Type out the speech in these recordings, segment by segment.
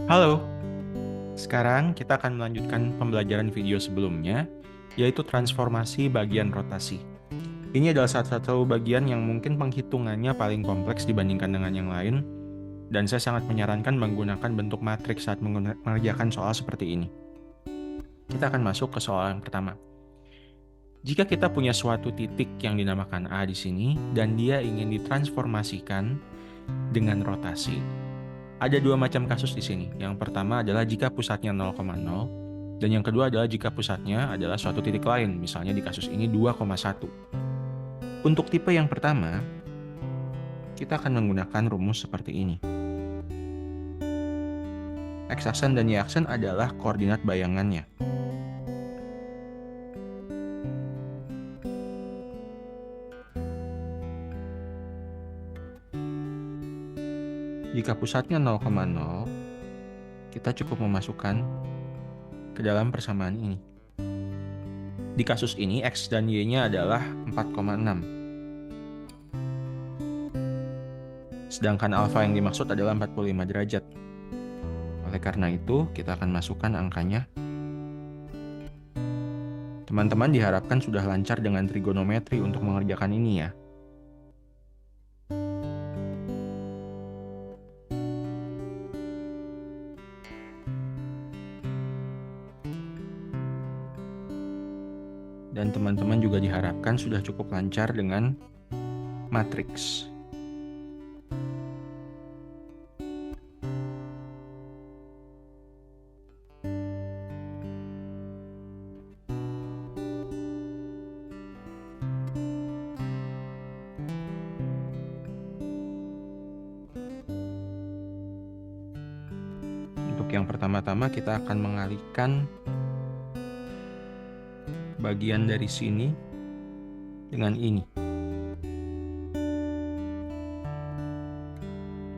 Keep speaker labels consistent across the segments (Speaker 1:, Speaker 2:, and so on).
Speaker 1: Halo, sekarang kita akan melanjutkan pembelajaran video sebelumnya, yaitu transformasi bagian rotasi. Ini adalah salah satu bagian yang mungkin penghitungannya paling kompleks dibandingkan dengan yang lain, dan saya sangat menyarankan menggunakan bentuk matriks saat mengerjakan soal seperti ini. Kita akan masuk ke soal yang pertama. Jika kita punya suatu titik yang dinamakan A di sini, dan dia ingin ditransformasikan dengan rotasi, ada dua macam kasus di sini. Yang pertama adalah jika pusatnya 0,0, dan yang kedua adalah jika pusatnya adalah suatu titik lain, misalnya di kasus ini 2,1. Untuk tipe yang pertama, kita akan menggunakan rumus seperti ini. X-aksen dan Y-aksen adalah koordinat bayangannya. Jika pusatnya 0,0, kita cukup memasukkan ke dalam persamaan ini. Di kasus ini, X dan Y-nya adalah 4,6. Sedangkan alfa yang dimaksud adalah 45 derajat. Oleh karena itu, kita akan masukkan angkanya. Teman-teman diharapkan sudah lancar dengan trigonometri untuk mengerjakan ini ya. Dan teman-teman juga diharapkan sudah cukup lancar dengan matriks. Untuk yang pertama-tama kita akan mengalihkan bagian dari sini dengan ini.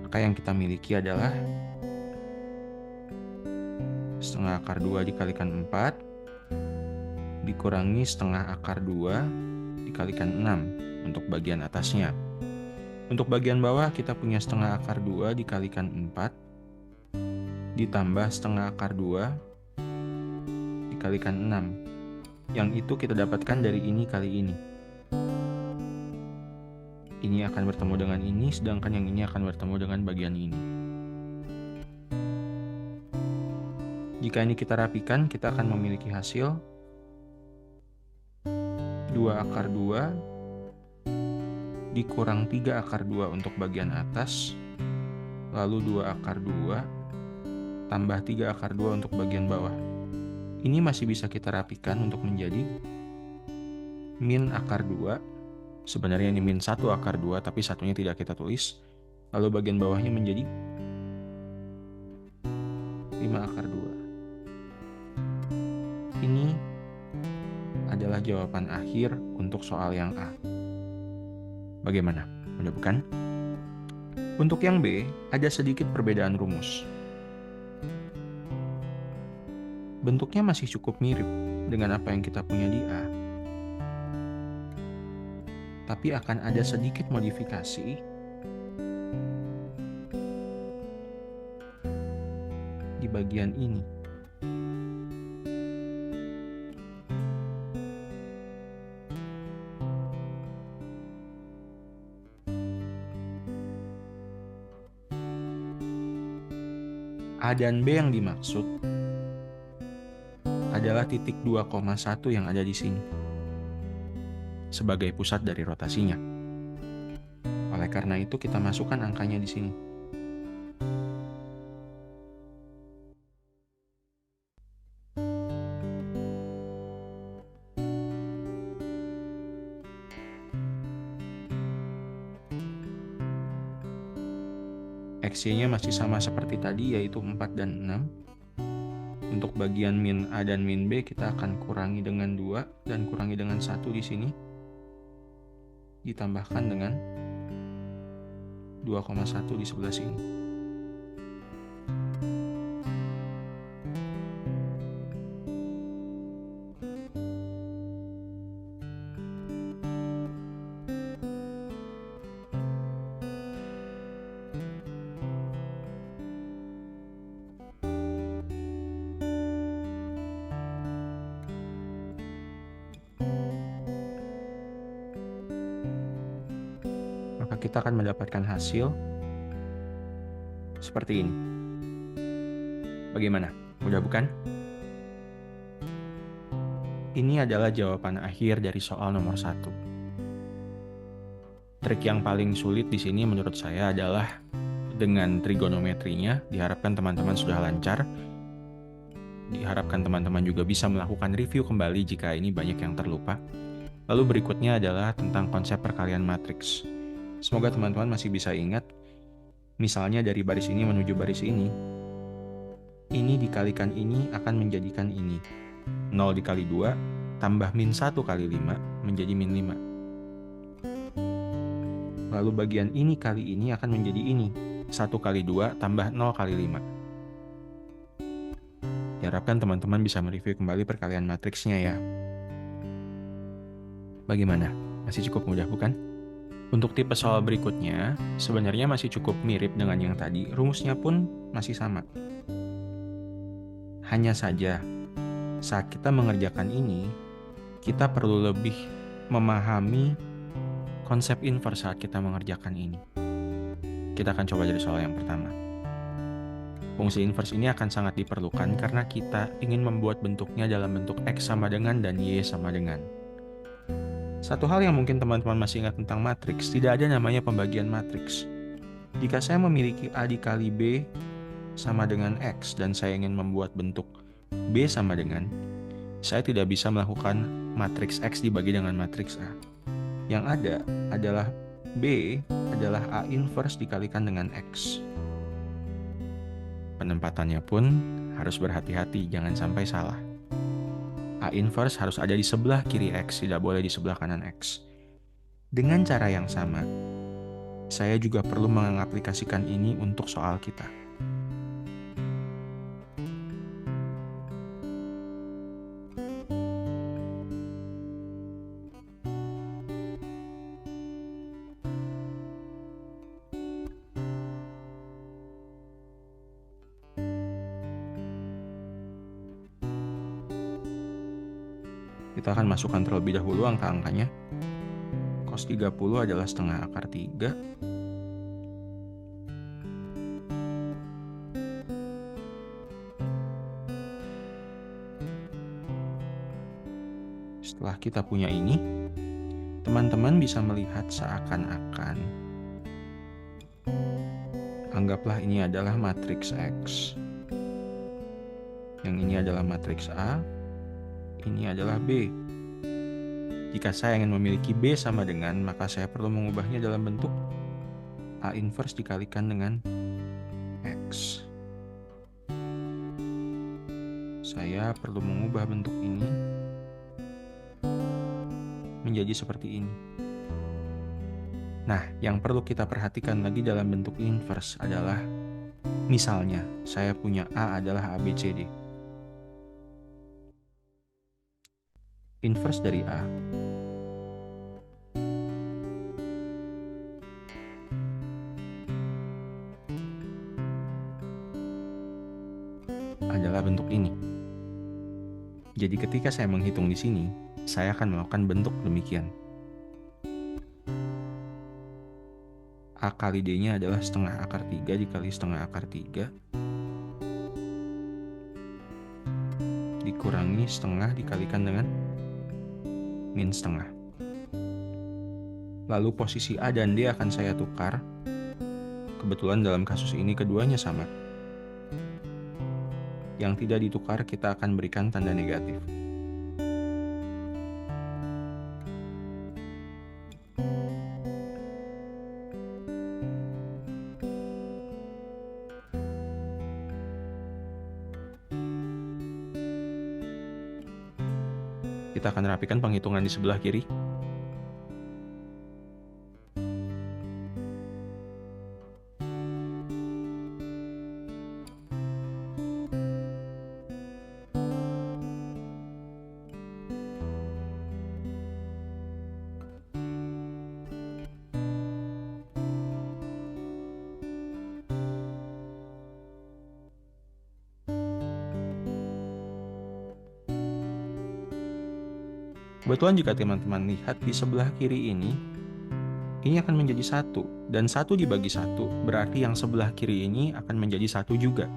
Speaker 1: Maka yang kita miliki adalah setengah akar 2 dikalikan 4 dikurangi setengah akar 2 dikalikan 6 untuk bagian atasnya. Untuk bagian bawah kita punya setengah akar 2 dikalikan 4 ditambah setengah akar 2 dikalikan 6. Yang itu kita dapatkan dari ini kali ini. Ini akan bertemu dengan ini, sedangkan yang ini akan bertemu dengan bagian ini. Jika ini kita rapikan, kita akan memiliki hasil 2 akar 2 dikurang 3 akar 2 untuk bagian atas, lalu 2 akar 2 tambah 3 akar 2 untuk bagian bawah. Ini masih bisa kita rapikan untuk menjadi min akar 2. Sebenarnya ini min 1 akar 2, tapi satunya tidak kita tulis. Lalu bagian bawahnya menjadi 5 akar 2. Ini adalah jawaban akhir untuk soal yang A. Bagaimana? Mudah bukan? Untuk yang B, ada sedikit perbedaan rumus. Bentuknya masih cukup mirip dengan apa yang kita punya di A. Tapi akan ada sedikit modifikasi di bagian ini. A dan B yang dimaksud adalah titik 2,1 yang ada di sini sebagai pusat dari rotasinya. Oleh karena itu kita masukkan angkanya di sini. X-nya masih sama seperti tadi, yaitu 4 dan 6. Untuk bagian min A dan min B kita akan kurangi dengan 2 dan kurangi dengan 1 di sini. Ditambahkan dengan 2,1 di sebelah sini. kita akan mendapatkan hasil seperti ini. Bagaimana? Mudah bukan? Ini adalah jawaban akhir dari soal nomor 1. Trik yang paling sulit di sini menurut saya adalah dengan trigonometrinya. Diharapkan teman-teman sudah lancar. Diharapkan teman-teman juga bisa melakukan review kembali jika ini banyak yang terlupa. Lalu berikutnya adalah tentang konsep perkalian matriks. Semoga teman-teman masih bisa ingat, misalnya dari baris ini menuju baris ini dikalikan ini akan menjadikan ini. 0 dikali 2 tambah min 1 kali 5 menjadi min 5. Lalu bagian ini kali ini akan menjadi ini. 1 kali 2 tambah 0 kali 5. Diharapkan teman-teman bisa mereview kembali perkalian matriksnya ya. Bagaimana? Masih cukup mudah bukan? Untuk tipe soal berikutnya, sebenarnya masih cukup mirip dengan yang tadi. Rumusnya pun masih sama. Hanya saja, saat kita mengerjakan ini, kita perlu lebih memahami konsep inverse saat kita mengerjakan ini. Kita akan coba dari soal yang pertama. Fungsi inverse ini akan sangat diperlukan karena kita ingin membuat bentuknya dalam bentuk X sama dengan dan Y sama dengan. Satu hal yang mungkin teman-teman masih ingat tentang matriks, tidak ada namanya pembagian matriks. Jika saya memiliki A dikali B sama dengan X dan saya ingin membuat bentuk B sama dengan, saya tidak bisa melakukan matriks X dibagi dengan matriks A. Yang ada adalah B adalah A inverse dikalikan dengan X. Penempatannya pun harus berhati-hati, jangan sampai salah. A inverse harus ada di sebelah kiri X, tidak boleh di sebelah kanan X. Dengan cara yang sama, saya juga perlu mengaplikasikan ini untuk soal kita. Kita akan masukkan terlebih dahulu angka-angkanya. Cos 30 adalah setengah akar 3. Setelah kita punya ini, teman-teman bisa melihat seakan-akan anggaplah ini adalah matriks X. Yang ini adalah matriks A. Ini adalah B. Jika saya ingin memiliki B sama dengan, maka saya perlu mengubahnya dalam bentuk A inverse dikalikan dengan X. Saya perlu mengubah bentuk ini menjadi seperti ini. Nah, yang perlu kita perhatikan lagi dalam bentuk inverse adalah, misalnya, saya punya A adalah ABCD. Inverse dari A adalah bentuk ini. Jadi ketika saya menghitung di sini, saya akan melakukan bentuk demikian. A kali D-nya adalah setengah akar 3 dikali setengah akar 3 dikurangi setengah dikalikan dengan min setengah. Lalu posisi A dan D akan saya tukar. Kebetulan dalam kasus ini keduanya sama. Yang tidak ditukar kita akan berikan tanda negatif. Kita akan rapikan penghitungan di sebelah kiri. Kebetulan jika teman-teman lihat di sebelah kiri ini, ini akan menjadi 1. Dan 1 dibagi 1 berarti yang sebelah kiri ini akan menjadi 1 juga.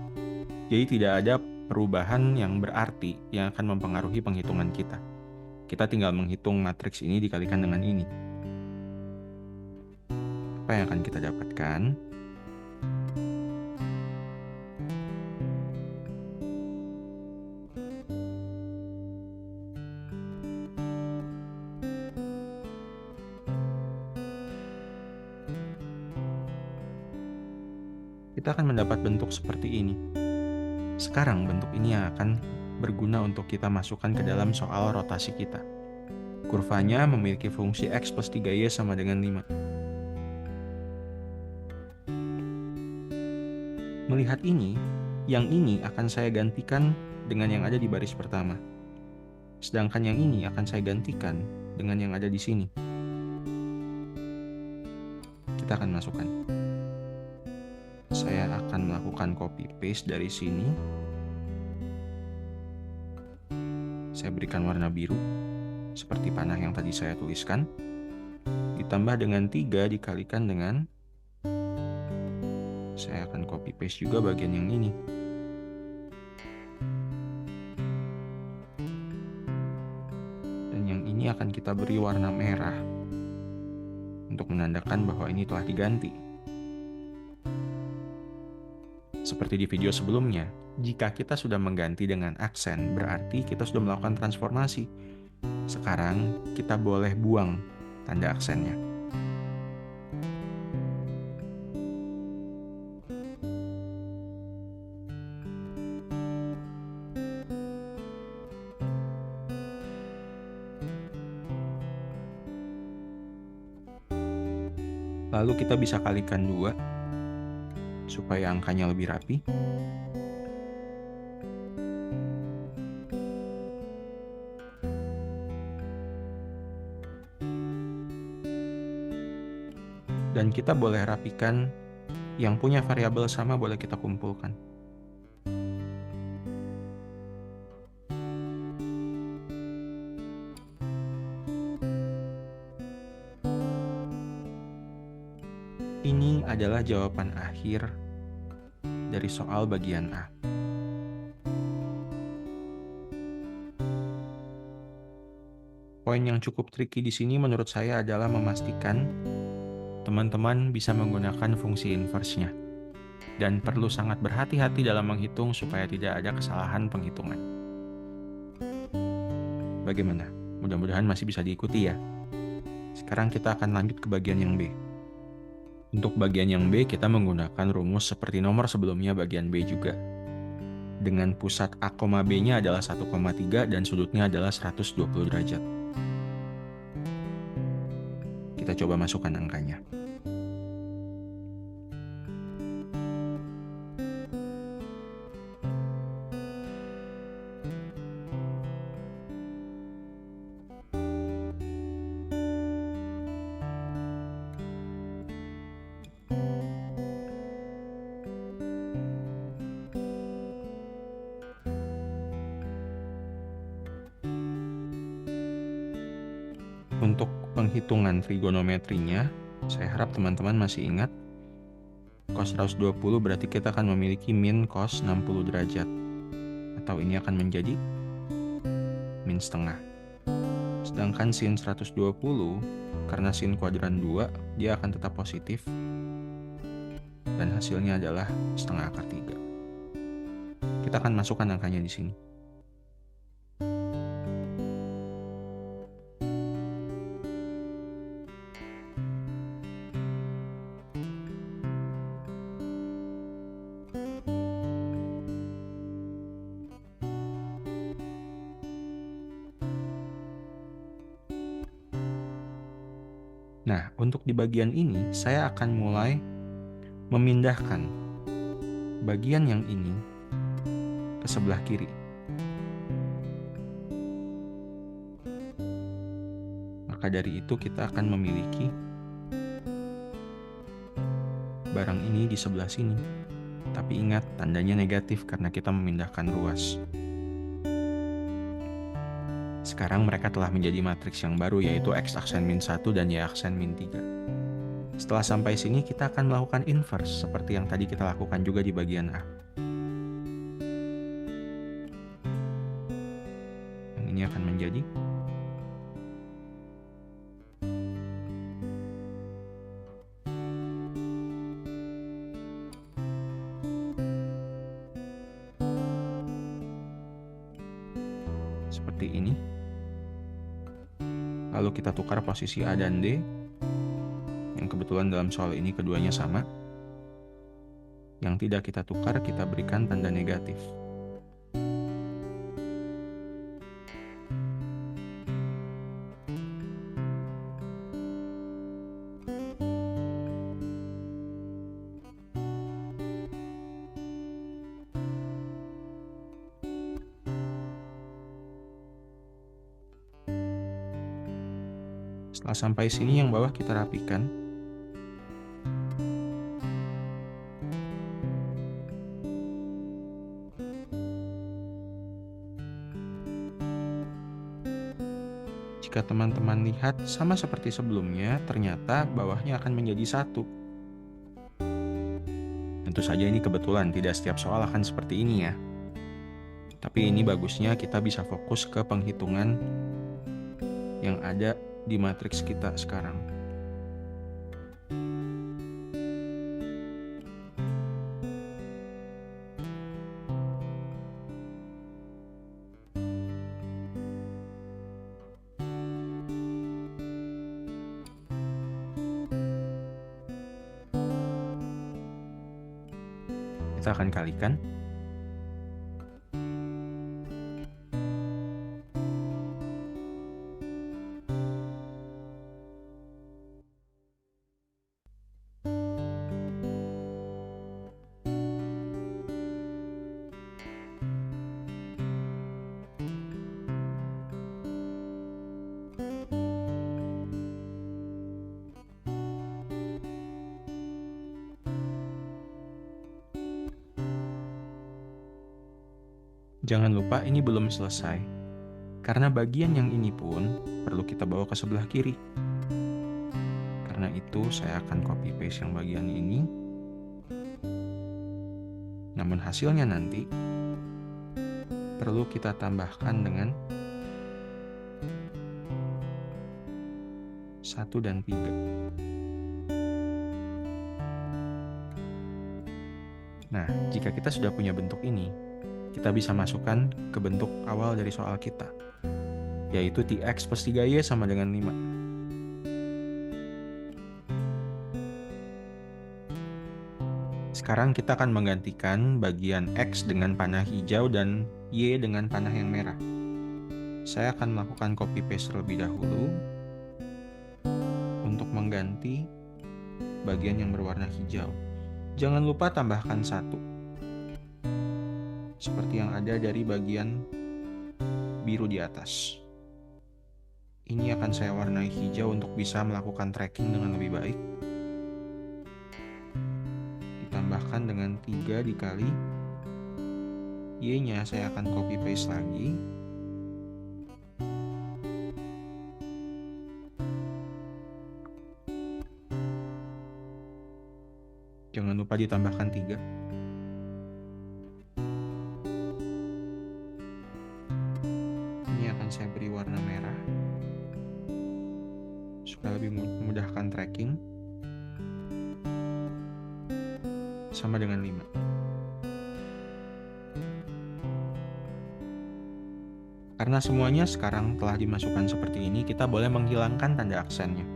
Speaker 1: Jadi tidak ada perubahan yang berarti yang akan mempengaruhi penghitungan kita. Kita tinggal menghitung matriks ini dikalikan dengan ini. Apa yang akan kita dapatkan? Kita akan mendapat bentuk seperti ini. Sekarang bentuk ini yang akan berguna untuk kita masukkan ke dalam soal rotasi kita. Kurvanya memiliki fungsi X plus 3Y sama dengan 5. Melihat ini, yang ini akan saya gantikan dengan yang ada di baris pertama. Sedangkan yang ini akan saya gantikan dengan yang ada di sini. Kita akan masukkan. Saya akan melakukan copy paste dari sini. Saya berikan warna biru, seperti panah yang tadi saya tuliskan. Ditambah dengan 3 dikalikan dengan, saya akan copy paste juga bagian yang ini. Dan yang ini akan kita beri warna merah, untuk menandakan bahwa ini telah diganti. Seperti di video sebelumnya, jika kita sudah mengganti dengan aksen, berarti kita sudah melakukan transformasi. Sekarang, kita boleh buang tanda aksennya. Lalu kita bisa kalikan 2, supaya angkanya lebih rapi. Dan kita boleh rapikan, yang punya variabel sama boleh kita kumpulkan. Ini adalah jawaban akhir dari soal bagian A. Poin yang cukup tricky di sini menurut saya adalah memastikan teman-teman bisa menggunakan fungsi inverse-nya. Dan perlu sangat berhati-hati dalam menghitung supaya tidak ada kesalahan penghitungan. Bagaimana? Mudah-mudahan masih bisa diikuti ya. Sekarang kita akan lanjut ke bagian yang B. Untuk bagian yang B, kita menggunakan rumus seperti nomor sebelumnya bagian B juga. Dengan pusat A, B-nya adalah 1,3 dan sudutnya adalah 120 derajat. Kita coba masukkan angkanya. Untuk penghitungan trigonometrinya, saya harap teman-teman masih ingat, cos 120 berarti kita akan memiliki min cos 60 derajat. Atau ini akan menjadi min setengah. Sedangkan sin 120, karena sin kuadran 2, dia akan tetap positif. Dan hasilnya adalah setengah akar 3. Kita akan masukkan angkanya di sini. Nah, untuk di bagian ini, saya akan mulai memindahkan bagian yang ini ke sebelah kiri. Maka dari itu kita akan memiliki barang ini di sebelah sini. Tapi ingat, tandanya negatif karena kita memindahkan ruas. Sekarang mereka telah menjadi matriks yang baru, yaitu X aksen min 1 dan Y aksen min 3. Setelah sampai sini, kita akan melakukan inverse seperti yang tadi kita lakukan juga di bagian A. Yang ini akan menjadi seperti ini. Lalu kita tukar posisi A dan D, yang kebetulan dalam soal ini keduanya sama. Yang tidak kita tukar, kita berikan tanda negatif. Setelah sampai sini, yang bawah kita rapikan. Jika teman-teman lihat sama seperti sebelumnya, ternyata bawahnya akan menjadi 1. Tentu saja ini kebetulan, tidak setiap soal akan seperti ini ya. Tapi ini bagusnya kita bisa fokus ke penghitungan yang ada di matriks kita sekarang. Kita akan kalikan. Jangan lupa ini belum selesai, karena bagian yang ini pun perlu kita bawa ke sebelah kiri. Karena itu saya akan copy paste yang bagian ini. Namun hasilnya nanti perlu kita tambahkan dengan 1 dan 3. Nah, jika kita sudah punya bentuk ini, kita bisa masukkan ke bentuk awal dari soal kita, yaitu Tx plus 3y sama dengan 5. Sekarang kita akan menggantikan bagian X dengan panah hijau dan Y dengan panah yang merah. Saya akan melakukan copy paste terlebih dahulu untuk mengganti bagian yang berwarna hijau. Jangan lupa tambahkan 1. Seperti yang ada dari bagian biru di atas. Ini akan saya warnai hijau untuk bisa melakukan tracking dengan lebih baik. Ditambahkan dengan 3 dikali Y-nya saya akan copy paste lagi. Jangan lupa ditambahkan 3. Ini akan saya beri warna merah supaya lebih memudahkan tracking. Sama dengan 5. Karena semuanya sekarang telah dimasukkan seperti ini, kita boleh menghilangkan tanda aksennya.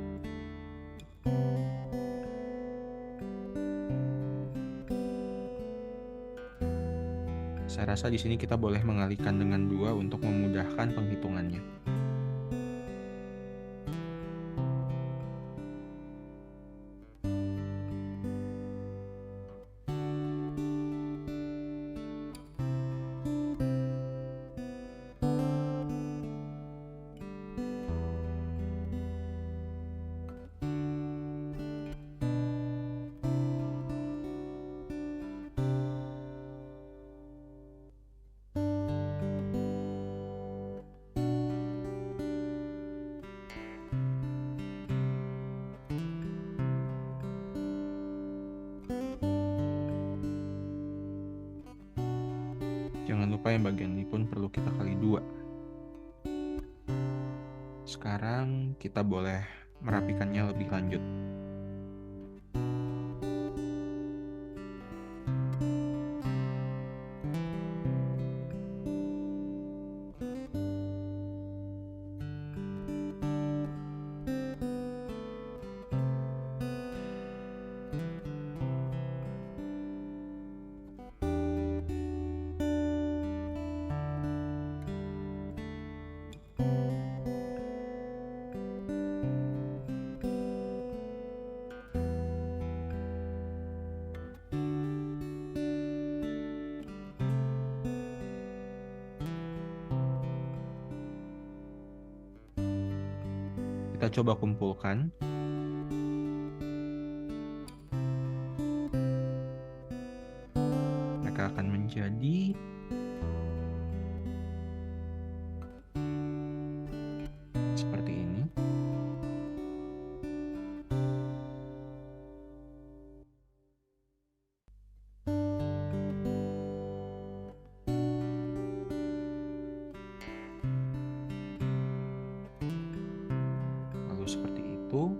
Speaker 1: Saya rasa di sini kita boleh mengalihkan dengan 2 untuk memudahkan penghitungannya. Jangan lupa yang bagian ini pun perlu kita kali 2. Sekarang kita boleh merapikannya lebih lanjut. Kita coba kumpulkan. Mereka akan menjadi seperti ini. Lalu seperti itu.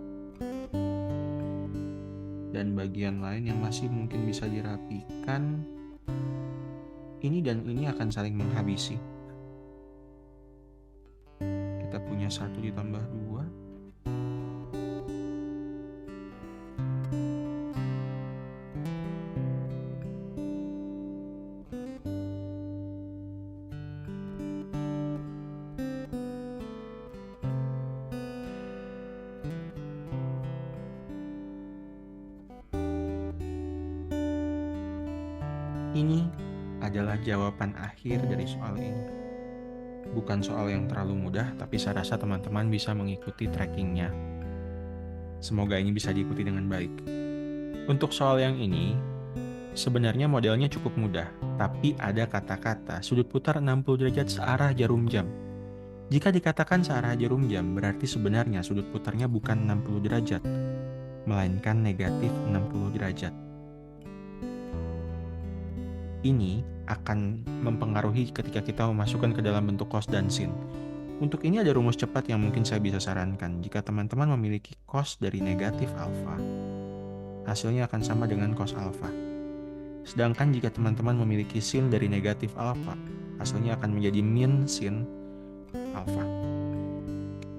Speaker 1: Dan bagian lain yang masih mungkin bisa dirapikan, ini dan ini akan saling menghabisi. Kita punya 1 ditambah 2. Ini adalah jawaban akhir dari soal ini. Bukan soal yang terlalu mudah, tapi saya rasa teman-teman bisa mengikuti trackingnya. Semoga ini bisa diikuti dengan baik. Untuk soal yang ini, sebenarnya modelnya cukup mudah, tapi ada kata-kata sudut putar 60 derajat searah jarum jam. Jika dikatakan searah jarum jam, berarti sebenarnya sudut putarnya bukan 60 derajat, melainkan negatif 60 derajat. Ini akan mempengaruhi ketika kita memasukkan ke dalam bentuk cos dan sin. Untuk ini ada rumus cepat yang mungkin saya bisa sarankan. Jika teman-teman memiliki cos dari negatif alfa, hasilnya akan sama dengan cos alfa. Sedangkan jika teman-teman memiliki sin dari negatif alfa, hasilnya akan menjadi min sin alfa.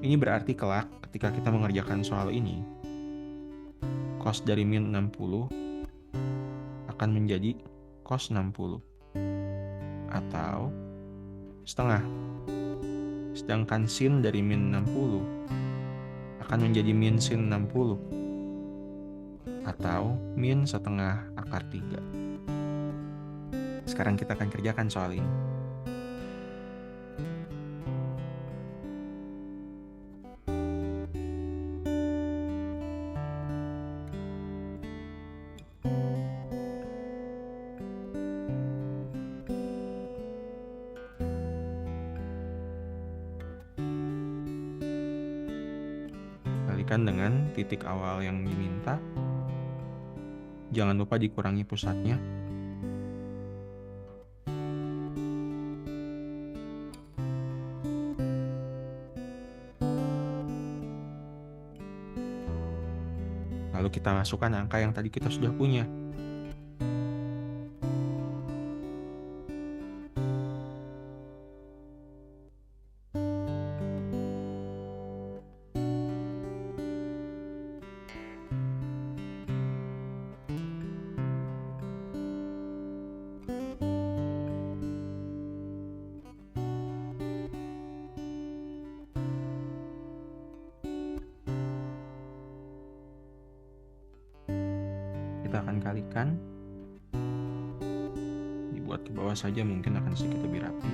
Speaker 1: Ini berarti kelak ketika kita mengerjakan soal ini, cos dari min 60 akan menjadi cos 60 atau setengah. Sedangkan sin dari min 60 akan menjadi min sin 60 atau min setengah akar 3. Sekarang kita akan kerjakan soal ini. Kalikan dengan titik awal yang diminta. Jangan lupa dikurangi pusatnya. Lalu kita masukkan angka yang tadi kita sudah punya. Kita akan kalikan. Dibuat ke bawah saja mungkin akan sedikit lebih rapi.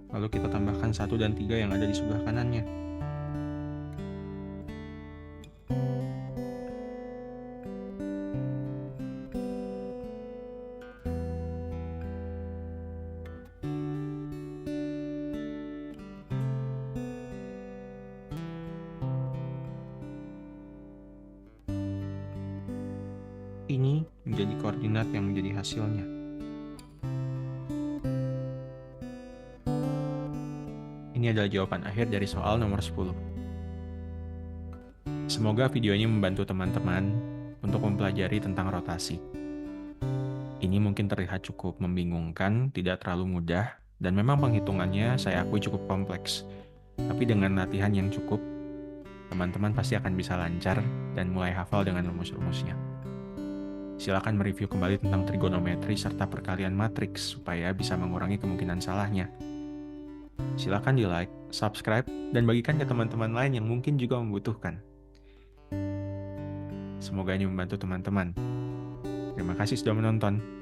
Speaker 1: Lalu kita tambahkan 1 dan 3 yang ada di sebelah kanannya. ini menjadi koordinat yang menjadi hasilnya. Ini adalah jawaban akhir dari soal nomor 10. Semoga video ini membantu teman-teman untuk mempelajari tentang rotasi. Ini mungkin terlihat cukup membingungkan, tidak terlalu mudah, dan memang penghitungannya saya akui cukup kompleks. Tapi dengan latihan yang cukup, teman-teman pasti akan bisa lancar dan mulai hafal dengan rumus-rumusnya. Silakan mereview kembali tentang trigonometri serta perkalian matriks supaya bisa mengurangi kemungkinan salahnya. Silakan di-like, subscribe, dan bagikan ke teman-teman lain yang mungkin juga membutuhkan. Semoga ini membantu teman-teman. Terima kasih sudah menonton.